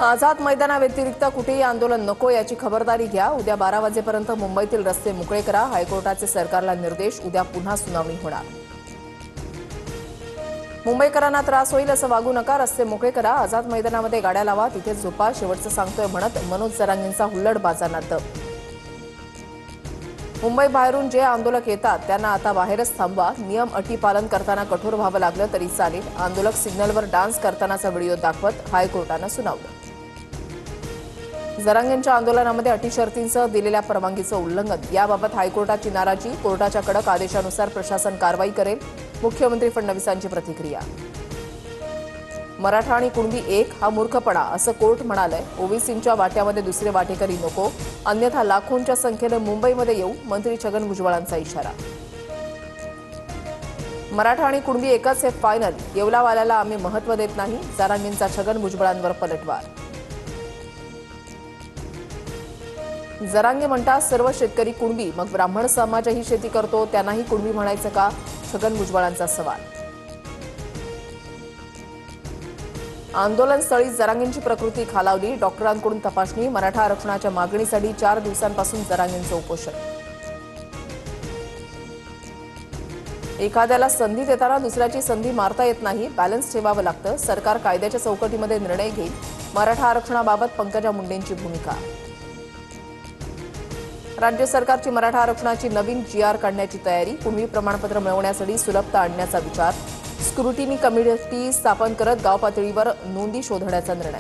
आझाद मैदानाव्यतिरिक्त कुठेही आंदोलन नको याची खबरदारी घ्या। उद्या 12 वाजेपर्यंत मुंबईतील रस्ते मोकळे करा। हायकोर्टाचे सरकारला निर्देश। उद्या पुन्हा सुनावणी होणार। मुंबईकरांना त्रास होईल असं वागू नका। रस्ते मोकळे करा। आझाद मैदानामध्ये गाड्या लावा, तिथेच झोपा, शेवटचं सांगतोय म्हणत मनोज जरांगेंचा हुल्लडबाजा नाट्य। मुंबई बाहेरून जे आंदोलक येतात त्यांना आता बाहेरच थांबवा। नियम अटी पालन करताना कठोर व्हावं लागलं तरी चालेल। आंदोलक सिग्नलवर डान्स करतानाचा व्हिडिओ दाखवत हायकोर्टानं सुनावलं। जरांगेंच्या आंदोलनामध्ये अटी शर्तींसह दिलेल्या परवानगीचं उल्लंघन याबाबत हायकोर्टाची नाराजी। कोर्टाच्या कडक आदेशानुसार प्रशासन कारवाई करेल। मुख्यमंत्री फडणवीसांची प्रतिक्रिया। मराठा आणि कुणबी एक हा मूर्खपणा असं कोर्ट म्हणालंय। ओबीसींच्या वाट्यामध्ये दुसरे वाटेकरी नको, अन्यथा लाखोंच्या संख्येनं मुंबईमध्ये येऊ, मंत्री छगन भुजबळांचा इशारा। मराठा आणि कुणबी एकच हे फायनल, येवलावाल्याला आम्ही महत्त्व देत नाही, जरांगेंचा छगन भुजबळांवर पलटवार। जरांगे म्हणतात सर्व शेतकरी कुणबी, मग ब्राह्मण समाजही शेती करतो, त्यांनाही कुणबी म्हणायचं का? छगन भुजबळांचा सवाल। आंदोलनस्थळी जरांगेंची प्रकृती खालावली, डॉक्टरांकडून तपासणी। मराठा आरक्षणाच्या मागणीसाठी 4 दिवसांपासून जरांगेंचं उपोषण। एखाद्याला संधी देताना दुसऱ्याची संधी मारता येत नाही, बॅलन्स ठेवावं लागतं। सरकार कायद्याच्या चौकटीमध्ये निर्णय घेईल। मराठा आरक्षणाबाबत पंकजा मुंडेंची भूमिका। राज्य सरकारची मराठा आरक्षणाची नवीन GR काढण्याची तयारी। कुणबी प्रमाणपत्र मिळवण्यासाठी सुलभता आणण्याचा विचार। स्क्रुटिनी कमिटी स्थापन करत गाव पातळीवर नोंदी शोधण्याचा निर्णय।